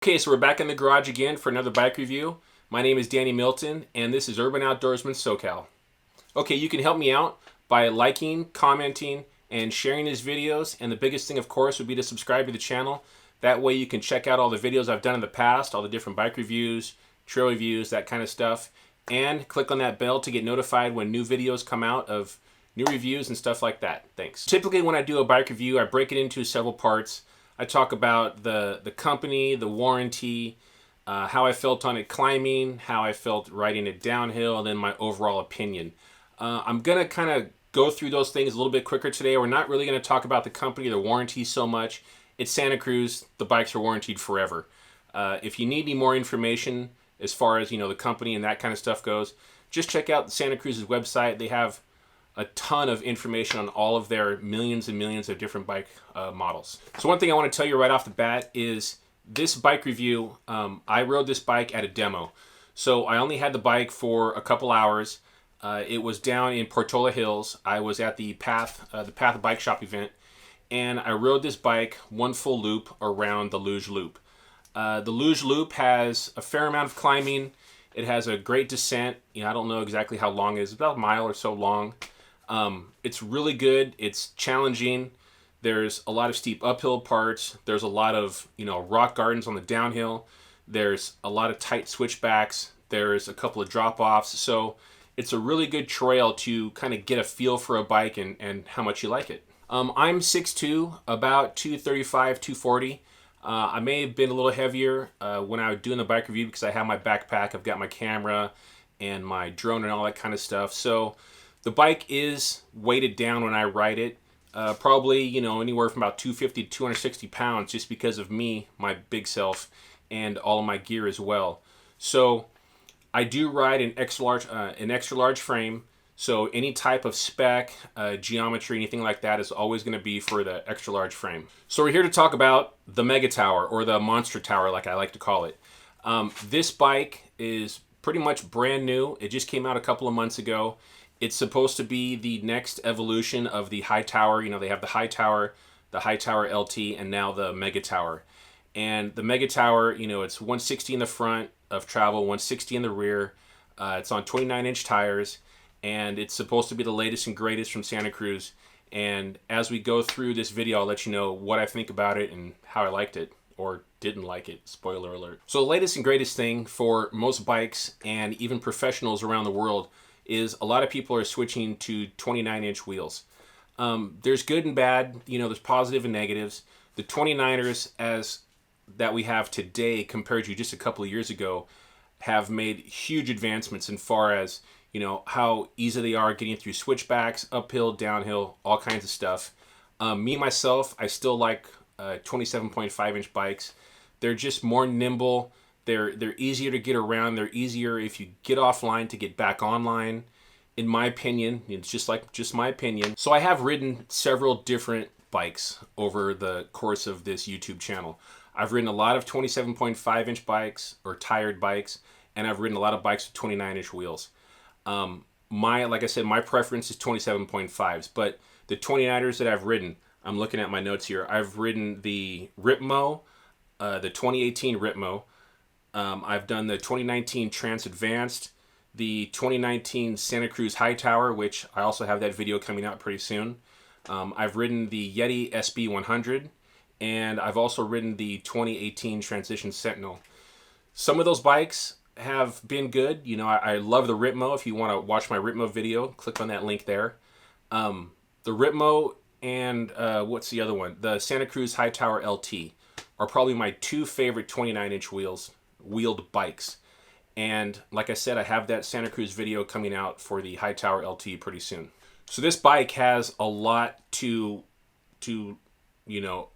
Okay, so we're back in the garage again for another bike review. My name is Danny Milton, and this is Urban Outdoorsman SoCal. Okay, you can help me out by liking, commenting, and sharing these videos. And the biggest thing, of course, would be to subscribe to the channel. That way you can check out all the videos I've done in the past, all the different bike reviews, trail reviews, that kind of stuff. And click on that bell to get notified when new videos come out of new reviews and stuff like that. Thanks. Typically when I do a bike review, I break it into several parts. I talk about the company, the warranty, how I felt on it climbing, how I felt riding it downhill, and then my overall opinion. I'm going to kind of go through those things a little bit quicker today. We're not really going to talk about the company, the warranty so much. It's Santa Cruz. The bikes are warranted forever. If you need any more information as far as, the company and that kind of stuff goes, just check out Santa Cruz's website. They have a ton of information on all of their millions and millions of different bike models. So one thing I want to tell you right off the bat is this bike review, I rode this bike at a demo. So I only had the bike for a couple hours. It was down in Portola Hills. I was at the Path Bike Shop event, and I rode this bike one full loop around the Luge Loop. The Luge Loop has a fair amount of climbing. It has a great descent. I don't know exactly how long it is, about a mile or so long. It's really good. It's challenging. There's a lot of steep uphill parts. There's a lot of, rock gardens on the downhill. There's a lot of tight switchbacks. There's a couple of drop-offs. So it's a really good trail to kind of get a feel for a bike and how much you like it. I'm 6'2", about 235, 240. I may have been a little heavier when I was doing the bike review because I have my backpack. I've got my camera and my drone and all that kind of stuff. So the bike is weighted down when I ride it. Probably, anywhere from about 250 to 260 pounds just because of me, my big self, and all of my gear as well. So I do ride an extra large frame. So any type of spec, geometry, anything like that is always going to be for the extra large frame. So we're here to talk about the Megatower, or the Monster Tower like I like to call it. This bike is pretty much brand new. It just came out a couple of months ago. It's supposed to be the next evolution of the Hightower. They have the Hightower LT, and now the Megatower. And the Megatower, it's 160 in the front of travel, 160 in the rear. It's on 29-inch tires, and it's supposed to be the latest and greatest from Santa Cruz. And as we go through this video, I'll let you know what I think about it and how I liked it or didn't like it. Spoiler alert. So the latest and greatest thing for most bikes and even professionals around the world is a lot of people are switching to 29-inch wheels. There's good and bad, there's positive and negatives. The 29ers that we have today compared to just a couple of years ago have made huge advancements in far as, how easy they are getting through switchbacks, uphill, downhill, all kinds of stuff. Me, myself, I still like 27.5-inch bikes. They're just more nimble. They're easier to get around. They're easier if you get offline to get back online. In my opinion, it's just my opinion. So I have ridden several different bikes over the course of this YouTube channel. I've ridden a lot of 27.5-inch bikes or tired bikes, and I've ridden a lot of bikes with 29-inch wheels. Like I said, my preference is 27.5s, but the 29ers that I've ridden, I'm looking at my notes here. I've ridden the Ripmo, the 2018 Ripmo. I've done the 2019 Trans Advanced, the 2019 Santa Cruz Hightower, which I also have that video coming out pretty soon. I've ridden the Yeti SB100, and I've also ridden the 2018 Transition Sentinel. Some of those bikes have been good. I love the Ripmo. If you want to watch my Ripmo video, click on that link there. The Ripmo and what's the other one? The Santa Cruz Hightower LT are probably my two favorite 29-inch wheeled bikes. And like I said, I have that Santa Cruz video coming out for the Hightower LT pretty soon. So this bike has a lot to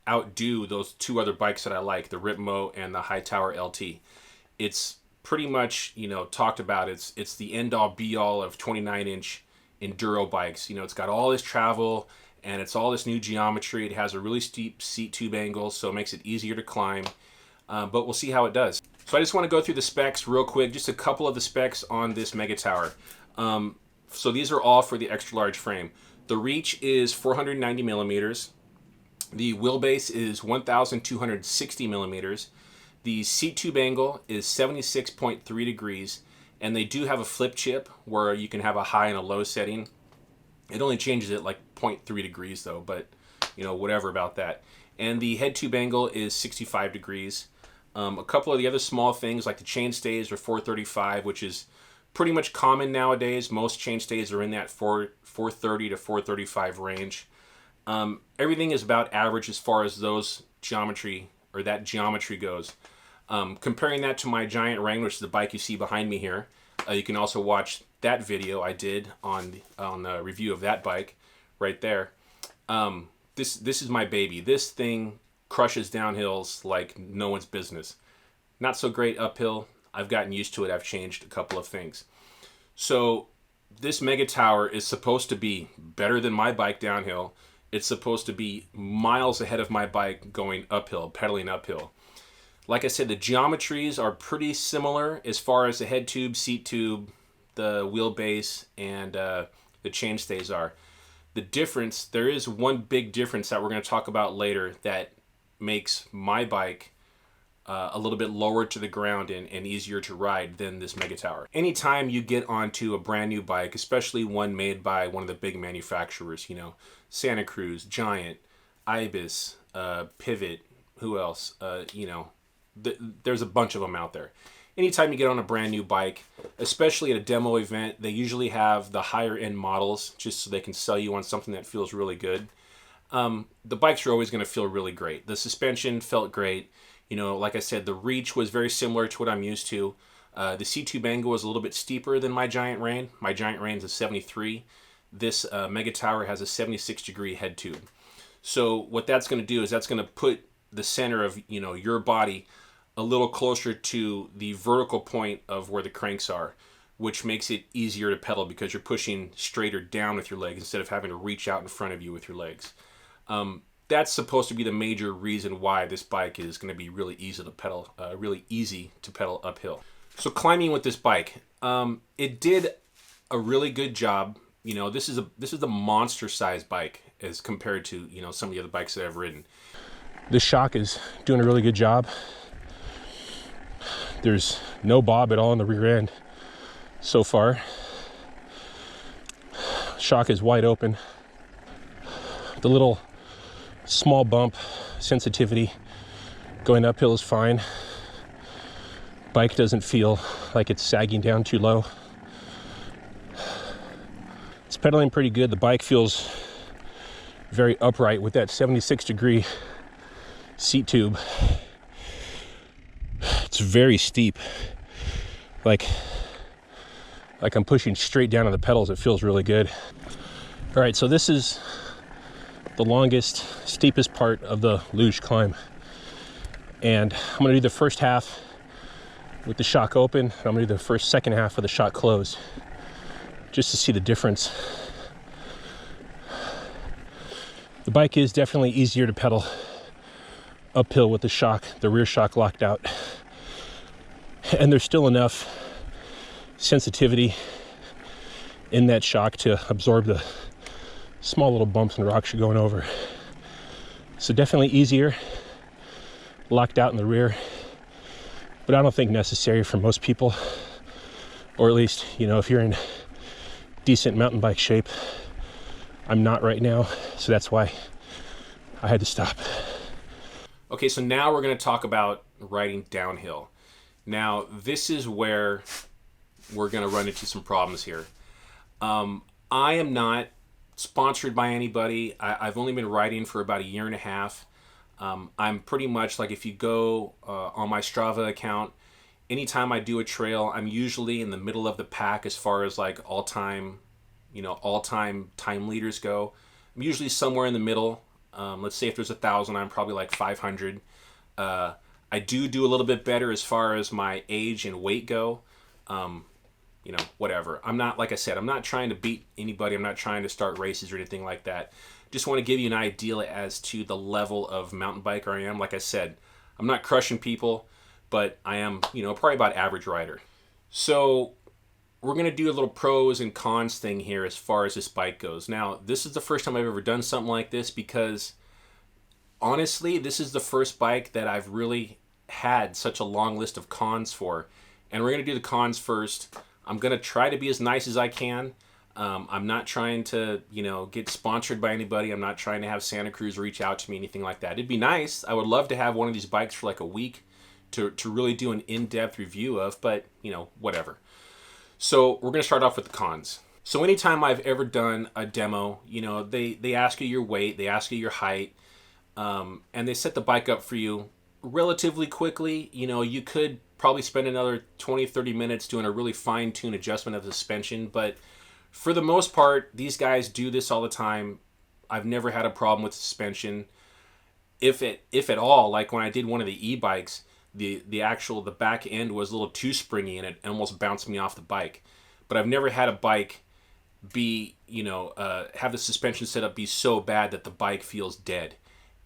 outdo those two other bikes that I like, the Ripmo and the Hightower LT. It's pretty much, talked about. It's the end-all be-all of 29-inch enduro bikes. It's got all this travel and it's all this new geometry. It has a really steep seat tube angle, so it makes it easier to climb. But we'll see how it does. So I just want to go through the specs real quick, just a couple of the specs on this Megatower. So these are all for the extra large frame. The reach is 490 millimeters. The wheelbase is 1,260 millimeters. The seat tube angle is 76.3 degrees, and they do have a flip chip where you can have a high and a low setting. It only changes it like 0.3 degrees though, but whatever about that. And the head tube angle is 65 degrees. A couple of the other small things like the chain stays are 435, which is pretty much common nowadays. Most chain stays are in that 430 to 435 range. Everything is about average as far as those geometry goes. Comparing that to my Giant Rain, which is the bike you see behind me here, you can also watch that video I did on the review of that bike right there. This is my baby. This thing crushes downhills like no one's business. Not so great uphill. I've gotten used to it. I've changed a couple of things. So this Megatower is supposed to be better than my bike downhill. It's supposed to be miles ahead of my bike going uphill, pedaling uphill. Like I said, the geometries are pretty similar as far as the head tube, seat tube, the wheelbase, and the chain stays are. The difference, there is one big difference that we're going to talk about later that makes my bike a little bit lower to the ground and easier to ride than this Megatower. Anytime you get onto a brand new bike, especially one made by one of the big manufacturers, Santa Cruz, Giant, Ibis, Pivot, who else, there's a bunch of them out there. Anytime you get on a brand new bike, especially at a demo event, they usually have the higher end models just so they can sell you on something that feels really good. The bikes are always going to feel really great. The suspension felt great. Like I said, the reach was very similar to what I'm used to. The seat tube angle was a little bit steeper than my Giant Rain. My Giant Rain is a 73. This Megatower has a 76-degree head tube. So what that's going to do is that's going to put the center of your body a little closer to the vertical point of where the cranks are, which makes it easier to pedal because you're pushing straighter down with your legs instead of having to reach out in front of you with your legs. That's supposed to be the major reason why this bike is going to be really easy to pedal uphill. So climbing with this bike, it did a really good job. This is a monster-sized bike as compared to some of the other bikes that I've ridden. This shock is doing a really good job. There's no bob at all in the rear end so far. Shock is wide open. The little small bump sensitivity going uphill is fine. Bike doesn't feel like it's sagging down too low. It's pedaling pretty good. The bike feels very upright with that 76-degree seat tube. It's very steep. Like I'm pushing straight down on the pedals. It feels really good. All right, so this is the longest, steepest part of the luge climb. And I'm gonna do the first half with the shock open, and I'm gonna do the second half with the shock closed, just to see the difference. The bike is definitely easier to pedal uphill with the rear shock locked out. And there's still enough sensitivity in that shock to absorb the small little bumps and rocks you're going over. So definitely easier, locked out in the rear, but I don't think necessary for most people, or at least, if you're in decent mountain bike shape. I'm not right now, so that's why I had to stop. Okay, so now we're going to talk about riding downhill. Now, this is where we're going to run into some problems here. I am not sponsored by anybody. I've only been riding for about a year and a half. I'm pretty much like, if you go on my Strava account, anytime I do a trail, I'm usually in the middle of the pack as far as like all-time time leaders go. I'm usually somewhere in the middle. Let's say if there's 1,000, I'm probably like 500. I do a little bit better as far as my age and weight go. Whatever. I'm not, like I said, I'm not trying to beat anybody. I'm not trying to start races or anything like that. Just want to give you an idea as to the level of mountain biker I am. Like I said, I'm not crushing people, but I am, probably about average rider. So we're going to do a little pros and cons thing here as far as this bike goes. Now, this is the first time I've ever done something like this because honestly, this is the first bike that I've really had such a long list of cons for. And we're going to do the cons first. I'm going to try to be as nice as I can. I'm not trying to, get sponsored by anybody. I'm not trying to have Santa Cruz reach out to me, anything like that. It'd be nice. I would love to have one of these bikes for like a week to really do an in-depth review of, but, whatever. So we're going to start off with the cons. So anytime I've ever done a demo, they ask you your weight, they ask you your height, and they set the bike up for you relatively quickly. You could probably spend another 20, 30 minutes doing a really fine-tuned adjustment of the suspension, but for the most part, these guys do this all the time. I've never had a problem with suspension. If at all, like when I did one of the e-bikes, the back end was a little too springy and it almost bounced me off the bike. But I've never had a bike be, have the suspension setup be so bad that the bike feels dead.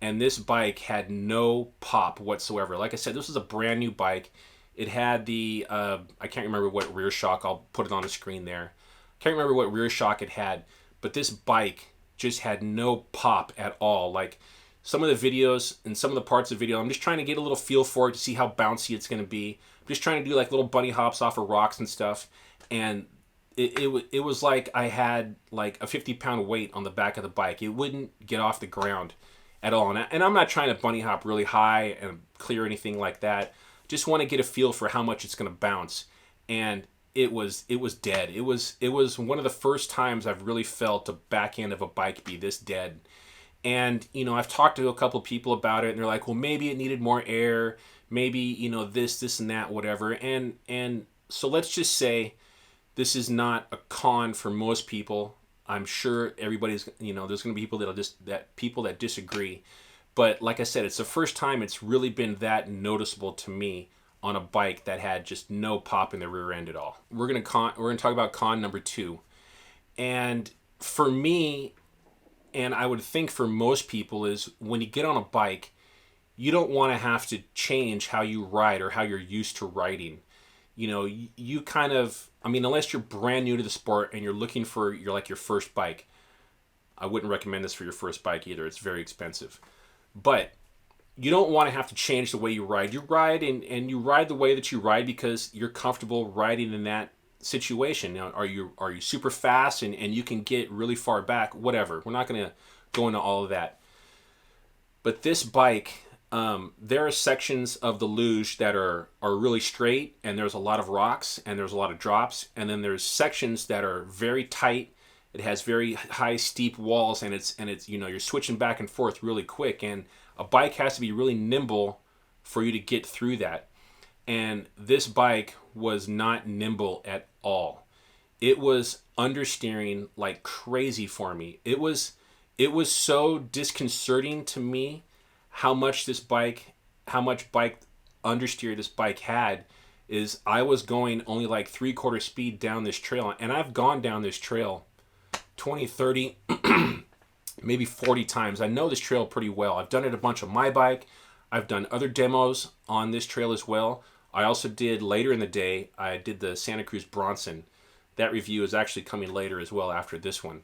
And this bike had no pop whatsoever. Like I said, this was a brand new bike. It had the, I can't remember what rear shock, I'll put it on the screen there. Can't remember what rear shock it had, but this bike just had no pop at all. Like some of the videos and some of the parts of the video, I'm just trying to get a little feel for it to see how bouncy it's going to be. I'm just trying to do like little bunny hops off of rocks and stuff. And it was like I had like a 50-pound weight on the back of the bike. It wouldn't get off the ground at all. And I'm not trying to bunny hop really high and clear anything like that. Just want to get a feel for how much it's going to bounce. And it was dead. It was one of the first times I've really felt the back end of a bike be this dead. And, I've talked to a couple people about it and they're like, well, maybe it needed more air, maybe, this and that, whatever. And so let's just say this is not a con for most people. I'm sure everybody's, there's going to be people that disagree. But like I said, it's the first time it's really been that noticeable to me on a bike that had just no pop in the rear end at all. We're gonna talk about con number 2. And for me, and I would think for most people, is when you get on a bike, you don't want to have to change how you ride or how you're used to riding. You kind of, unless you're brand new to the sport and you're looking for your first bike, I wouldn't recommend this for your first bike either. It's very expensive. But you don't want to have to change the way you ride. You ride and you ride the way that you ride because you're comfortable riding in that situation. Are you super fast and you can get really far back? Whatever. We're not going to go into all of that. But this bike, there are sections of the luge that are really straight and there's a lot of rocks and there's a lot of drops. And then there's sections that are very tight. It has very high steep walls and it's you're switching back and forth really quick, and a bike has to be really nimble for you to get through that. And this bike was not nimble at all. It was understeering like crazy for me. It was so disconcerting to me how much bike understeer this bike had. Is I was going only like 3/4 speed down this trail, and I've gone down this trail 20, 30, maybe 40 times. I know this trail pretty well. I've done it a bunch on my bike. I've done other demos on this trail as well. I also did later in the day, I did the Santa Cruz Bronson. That review is actually coming later as well after this one.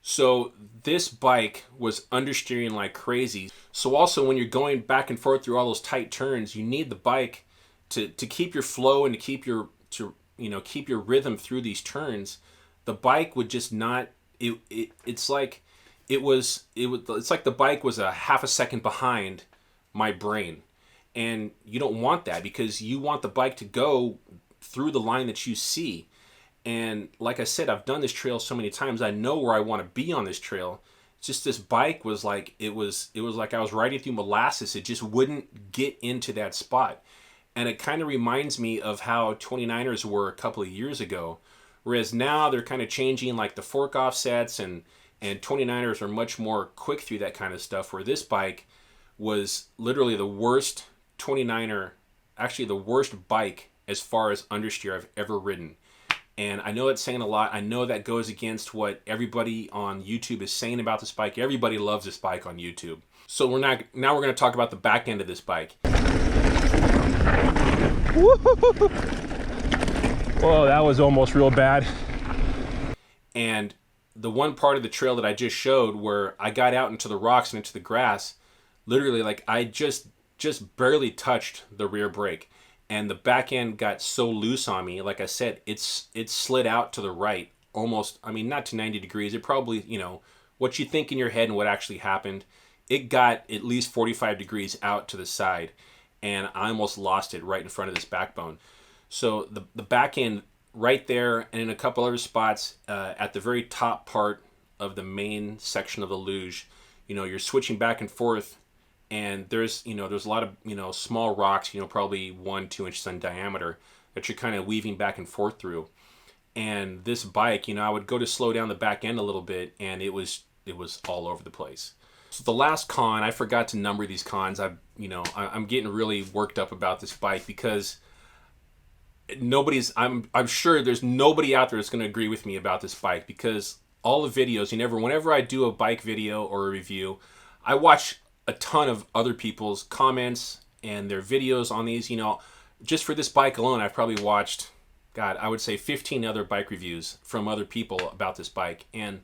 So this bike was understeering like crazy. So also when you're going back and forth through all those tight turns, you need the bike to keep your flow and to keep your rhythm through these turns. The bike would just not. It's like the bike was a half a second behind my brain, and you don't want that because you want the bike to go through the line that you see. And like I said, I've done this trail so many times. I know where I want to be on this trail. It's just this bike was like it was like I was riding through molasses. It just wouldn't get into that spot, and it kind of reminds me of how 29ers were a couple of years ago. Whereas now they're kind of changing like the fork offsets and 29ers are much more quick through that kind of stuff, where this bike was literally the worst 29er, actually the worst bike as far as understeer I've ever ridden. And I know that's saying a lot. I know that goes against what everybody on YouTube is saying about this bike. Everybody loves this bike on YouTube. So now we're going to talk about the back end of this bike. Whoa, that was almost real bad. And the one part of the trail that I just showed where I got out into the rocks and into the grass, literally like I just just barely touched the rear brake, and the back end got so loose on me. Like I said, it slid out to the right almost. I mean, not to 90 degrees. It probably, what you think in your head and what actually happened. It got at least 45 degrees out to the side, and I almost lost it right in front of this backbone. So the back end right there, and in a couple other spots at the very top part of the main section of the luge, you're switching back and forth, and there's a lot of small rocks, probably 1-2 inches in diameter, that you're kind of weaving back and forth through. And this bike, I would go to slow down the back end a little bit, and it was all over the place. So the last con, I forgot to number these cons. I'm getting really worked up about this bike because I'm sure there's nobody out there that's going to agree with me about this bike, because all the videos, whenever I do a bike video or a review, I watch a ton of other people's comments and their videos on these. Just for this bike alone, I've probably watched, I would say 15 other bike reviews from other people about this bike. And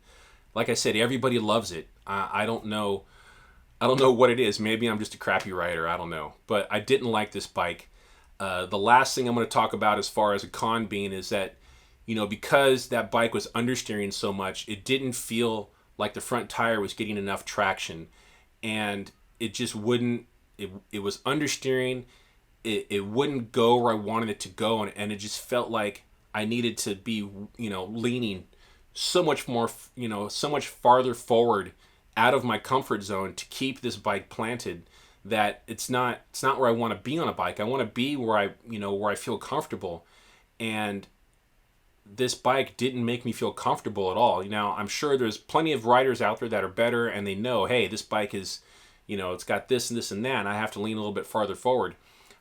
like I said, everybody loves it. I don't know what it is. Maybe I'm just a crappy rider. I don't know. But I didn't like this bike. The last thing I'm going to talk about as far as a con being is that, because that bike was understeering so much, it didn't feel like the front tire was getting enough traction. And it just wouldn't, it was understeering. It wouldn't go where I wanted it to go. And it just felt like I needed to be, leaning so much more, so much farther forward out of my comfort zone to keep this bike planted, that it's not where I want to be on a bike. I want to be where I feel comfortable. And this bike didn't make me feel comfortable at all. I'm sure there's plenty of riders out there that are better, and they know, hey, this bike is, it's got this and this and that, and I have to lean a little bit farther forward.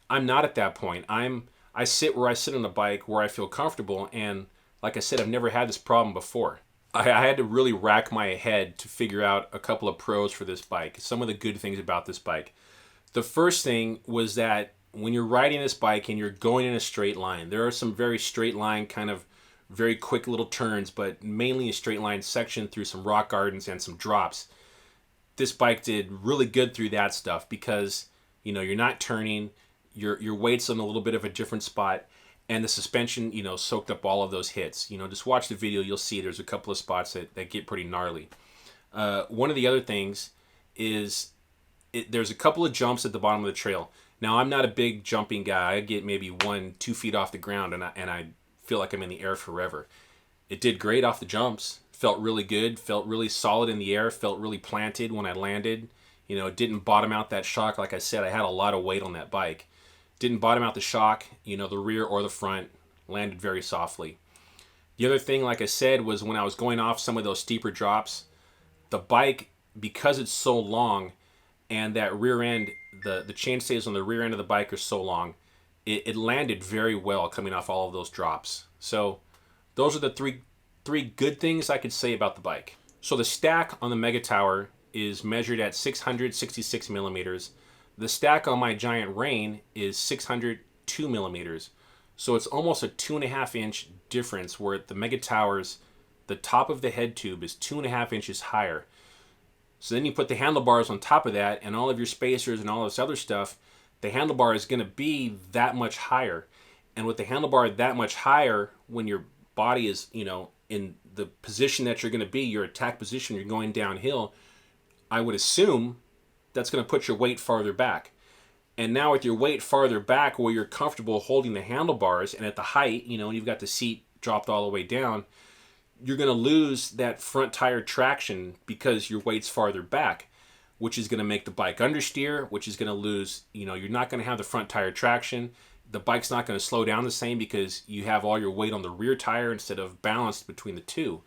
I'm not at that point. I sit where I sit on a bike where I feel comfortable, and like I said, I've never had this problem before. I had to really rack my head to figure out a couple of pros for this bike, some of the good things about this bike. The first thing was that when you're riding this bike and you're going in a straight line, there are some very straight line, kind of very quick little turns, but mainly a straight line section through some rock gardens and some drops. This bike did really good through that stuff because, you're not turning, your weight's in a little bit of a different spot, and the suspension, soaked up all of those hits. Just watch the video, you'll see there's a couple of spots that get pretty gnarly. One of the other things is there's a couple of jumps at the bottom of the trail. Now, I'm not a big jumping guy. I get maybe 1-2 feet off the ground, and I feel like I'm in the air forever. It did great off the jumps. Felt really good. Felt really solid in the air. Felt really planted when I landed. It didn't bottom out that shock. Like I said, I had a lot of weight on that bike. Didn't bottom out the shock, the rear or the front. Landed very softly. The other thing, like I said, was when I was going off some of those steeper drops, the bike, because it's so long, and that rear end, the chainstays on the rear end of the bike are so long, it landed very well coming off all of those drops. So those are the three good things I could say about the bike. So the stack on the Megatower is measured at 666 millimeters. The stack on my giant Rain is 602 millimeters. So it's almost a 2.5 inch difference, where the Megatower's, the top of the head tube is 2.5 inches higher. So then you put the handlebars on top of that and all of your spacers and all this other stuff, the handlebar is going to be that much higher. And with the handlebar that much higher, when your body is, in the position that you're going to be, your attack position, you're going downhill, I would assume that's going to put your weight farther back. And now with your weight farther back, where you're comfortable holding the handlebars, and at the height, and you've got the seat dropped all the way down, you're going to lose that front tire traction because your weight's farther back, which is going to make the bike understeer, which is going to lose, you're not going to have the front tire traction. The bike's not going to slow down the same because you have all your weight on the rear tire instead of balanced between the two.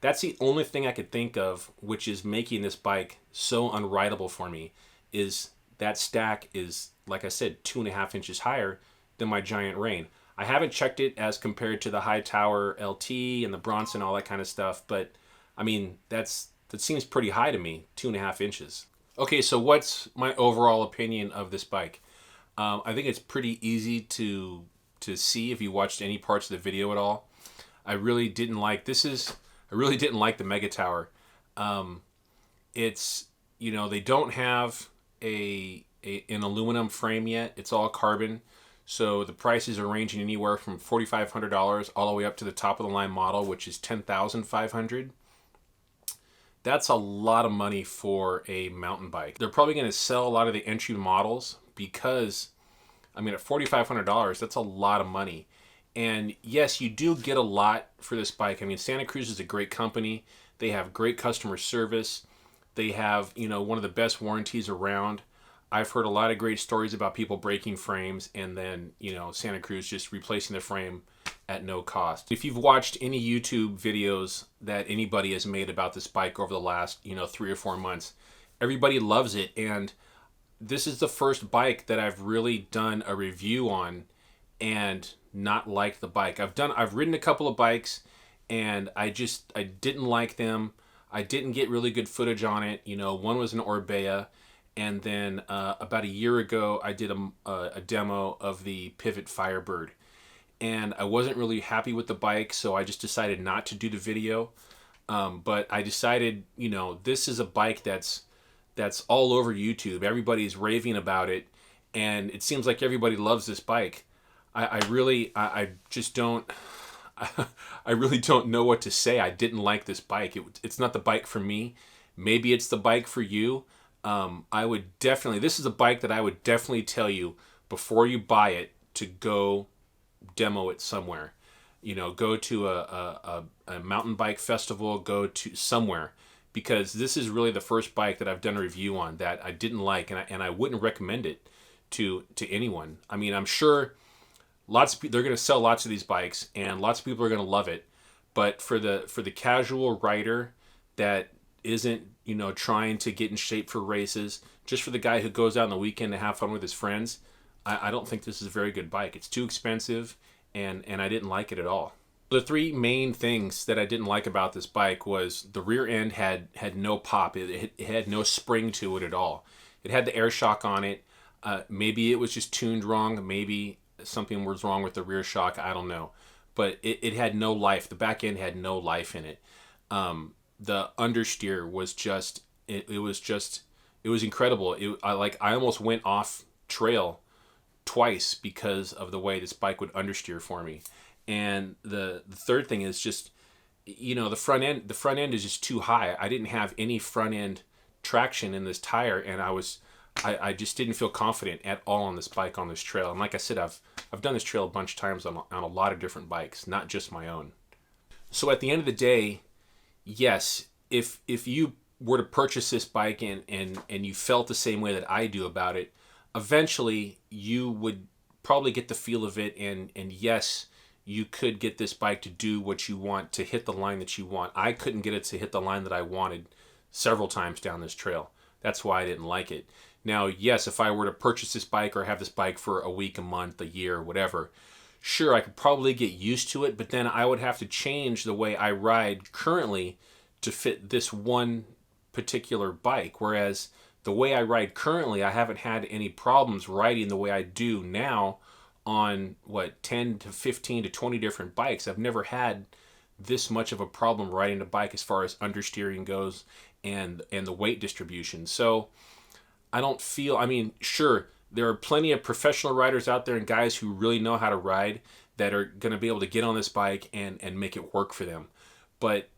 That's the only thing I could think of which is making this bike so unrideable for me, is that stack is, like I said, 2.5 inches higher than my giant Rain. I haven't checked it as compared to the Hightower LT and the Bronson, all that kind of stuff, but I mean, that seems pretty high to me, 2.5 inches. Okay, so what's my overall opinion of this bike? I think it's pretty easy to see if you watched any parts of the video at all. I really didn't like the Megatower. It's, they don't have a an aluminum frame yet. It's all carbon. So the prices are ranging anywhere from $4,500 all the way up to the top of the line model, which is $10,500. That's a lot of money for a mountain bike. They're probably going to sell a lot of the entry models because, I mean, at $4,500, that's a lot of money. And yes, you do get a lot for this bike. I mean, Santa Cruz is a great company. They have great customer service. They have, you know, one of the best warranties around. I've heard a lot of great stories about people breaking frames and then, you know, Santa Cruz just replacing the frame at no cost. If you've watched any YouTube videos that anybody has made about this bike over the last, you know, 3 or 4 months, everybody loves it. And this is the first bike that I've really done a review on and not liked the bike. I've ridden a couple of bikes and I didn't like them. I didn't get really good footage on it. You know, one was an Orbea, and then about a year ago I did a demo of the Pivot Firebird, and I wasn't really happy with the bike, so I just decided not to do the video. But I decided, you know, this is a bike that's all over YouTube. Everybody's raving about it, and it seems like everybody loves this bike. I just don't. I really don't know what to say. I didn't like this bike. It's not the bike for me. Maybe it's the bike for you. This is a bike that I would definitely tell you before you buy it to go demo it somewhere. You know, go to a mountain bike festival, go to somewhere, because this is really the first bike that I've done a review on that I didn't like, and I wouldn't recommend it to anyone. I mean, I'm sure lots of people, they're going to sell lots of these bikes and lots of people are going to love it, but for the casual rider that isn't, you know, trying to get in shape for races, just for the guy who goes out on the weekend to have fun with his friends, I don't think this is a very good bike. It's too expensive, and I didn't like it at all. The 3 main things that I didn't like about this bike was the rear end had no pop. It had no spring to it at all. It had the air shock on it. Maybe it was just tuned wrong. Maybe something was wrong with the rear shock. I don't know. But it had no life. The back end had no life in it. The understeer was just, it was incredible. I almost went off trail twice because of the way this bike would understeer for me. And the third thing is just, you know, the front end is just too high. I didn't have any front end traction in this tire, and I just didn't feel confident at all on this bike on this trail. And like I said, I've done this trail a bunch of times on a lot of different bikes, not just my own. So at the end of the day, yes, if you were to purchase this bike and you felt the same way that I do about it, eventually you would probably get the feel of it, and yes, you could get this bike to do what you want, to hit the line that you want. I couldn't get it to hit the line that I wanted several times down this trail. That's why I didn't like it. Now, yes, if I were to purchase this bike or have this bike for a week, a month, a year, whatever, sure, I could probably get used to it, but then I would have to change the way I ride currently to fit this one particular bike. Whereas the way I ride currently, I haven't had any problems riding the way I do now on 10 to 15 to 20 different bikes. I've never had this much of a problem riding a bike as far as understeering goes and the weight distribution. So I don't feel, I mean, sure, there are plenty of professional riders out there and guys who really know how to ride that are going to be able to get on this bike and make it work for them. But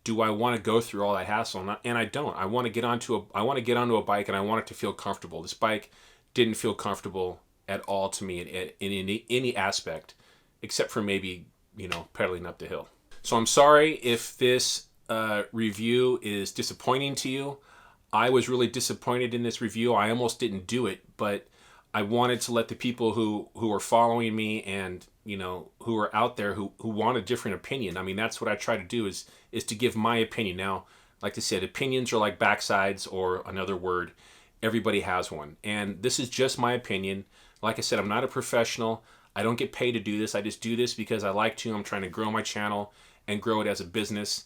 do I want to go through all that hassle? And I don't. I want to get onto a bike and I want it to feel comfortable. This bike didn't feel comfortable at all to me in any aspect, except for maybe, you know, pedaling up the hill. So I'm sorry if this review is disappointing to you. I was really disappointed in this review. I almost didn't do it, but I wanted to let the people who are following me and, you know, who are out there who want a different opinion. I mean, that's what I try to do is to give my opinion. Now, like I said, opinions are like backsides, or another word. Everybody has one. And this is just my opinion. Like I said, I'm not a professional. I don't get paid to do this. I just do this because I like to. I'm trying to grow my channel and grow it as a business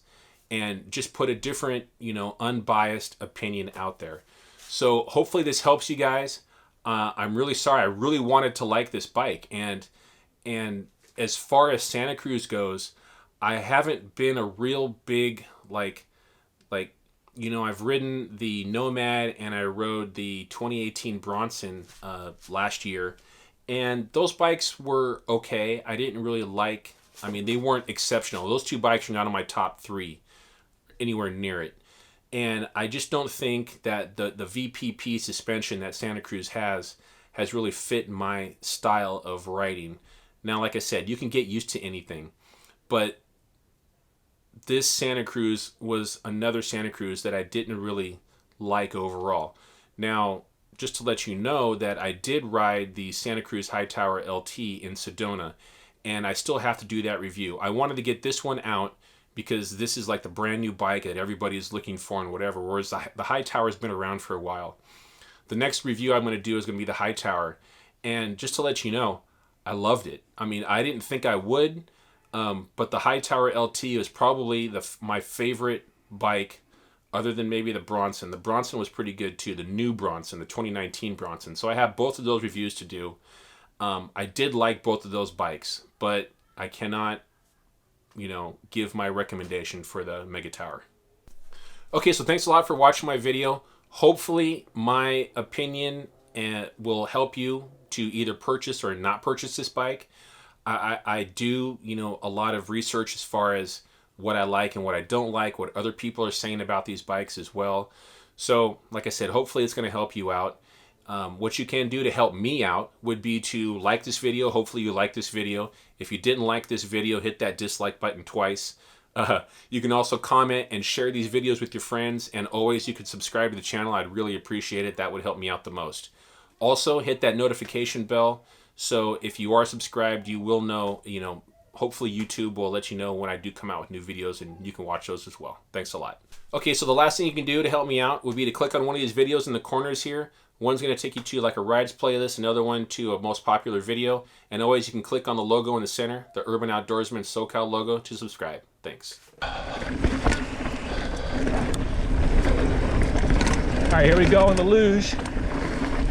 and just put a different, you know, unbiased opinion out there. So hopefully this helps you guys. I'm really sorry. I really wanted to like this bike. And as far as Santa Cruz goes, I haven't been a real big, like, you know, I've ridden the Nomad and I rode the 2018 Bronson last year, and those bikes were okay. I didn't really like, I mean, they weren't exceptional. Those two bikes are not in my top 3, anywhere near it. And I just don't think that the VPP suspension that Santa Cruz has really fit my style of riding. Now, like I said, you can get used to anything, but this Santa Cruz was another Santa Cruz that I didn't really like overall. Now, just to let you know that I did ride the Santa Cruz Hightower LT in Sedona, and I still have to do that review. I wanted to get this one out because this is like the brand new bike that everybody's looking for and whatever, whereas the Hightower's been around for a while. The next review I'm going to do is going to be the Hightower, and just to let you know, I loved it. I mean, I didn't think I would, but the Hightower LT is probably my favorite bike other than maybe the Bronson. The Bronson was pretty good too, the new Bronson, the 2019 Bronson. So I have both of those reviews to do. I did like both of those bikes, but I cannot, you know, give my recommendation for the Megatower. Okay, so thanks a lot for watching my video. Hopefully my opinion will help you to either purchase or not purchase this bike. I do, you know, a lot of research as far as what I like and what I don't like, what other people are saying about these bikes as well. So, like I said, hopefully it's going to help you out. What you can do to help me out would be to like this video. Hopefully you like this video. If you didn't like this video, hit that dislike button twice. You can also comment and share these videos with your friends, and always you could subscribe to the channel. I'd really appreciate it. That would help me out the most. Also, hit that notification bell, so if you are subscribed, you will know, you know, hopefully YouTube will let you know when I do come out with new videos, and you can watch those as well. Thanks a lot. Okay, so the last thing you can do to help me out would be to click on one of these videos in the corners here. One's going to take you to like a rides playlist, another one to a most popular video, and always you can click on the logo in the center, the Urban Outdoorsman SoCal logo, to subscribe. Thanks. All right, here we go on the Luge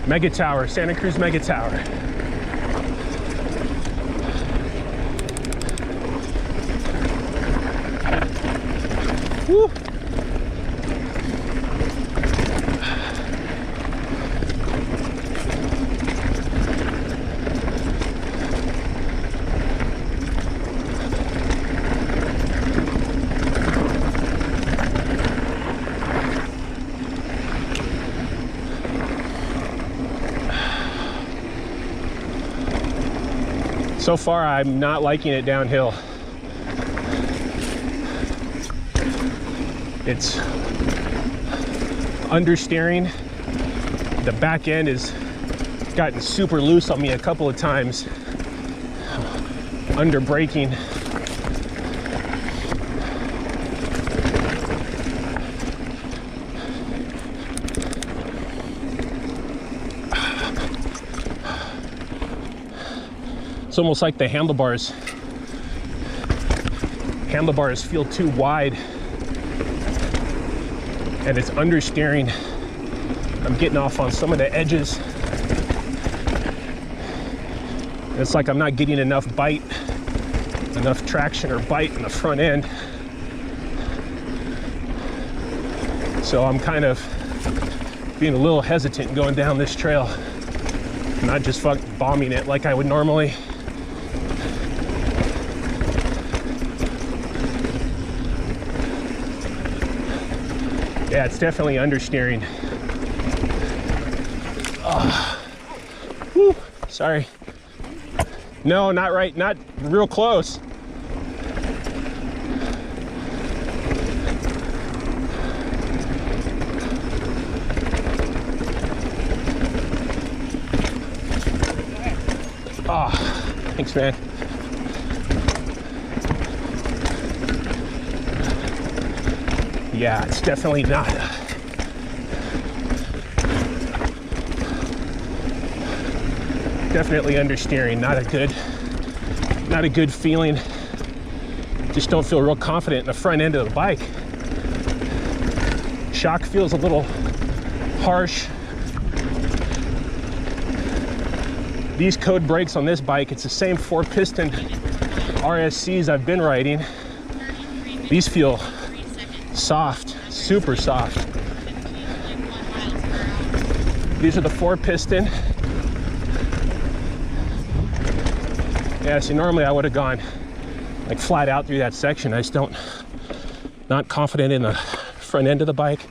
Megatower, Santa Cruz Megatower. Woo! So far, I'm not liking it downhill. It's understeering. The back end has gotten super loose on me a couple of times. Under braking. It's almost like the handlebars feel too wide, and it's understeering. I'm getting off on some of the edges. It's like I'm not getting enough bite, enough traction or bite in the front end. So I'm kind of being a little hesitant going down this trail, not just bombing it like I would normally. Yeah, it's definitely understeering. Whew, sorry. No, not right, not real close. Oh, thanks, man. Yeah, it's definitely not. Definitely understeering. Not a good feeling. Just don't feel real confident in the front end of the bike. Shock feels a little harsh. These code brakes on this bike, it's the same 4-piston RSCs I've been riding. These feel soft, super soft. These are the 4-piston. Yeah, see, normally I would have gone like flat out through that section. I just not confident in the front end of the bike,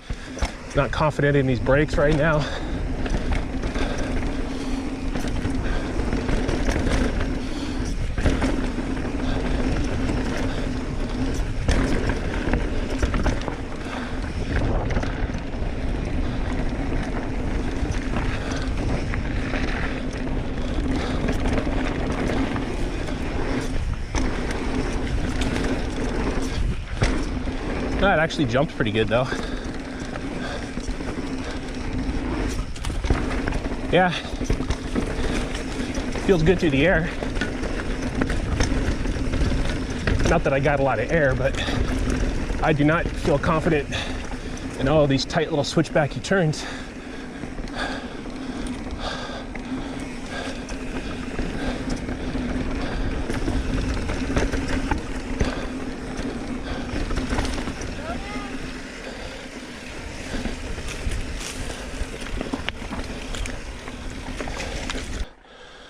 not confident in these brakes right now. That actually jumped pretty good though. Yeah, feels good through the air. Not that I got a lot of air, but I do not feel confident in all of these tight little switchbacky turns.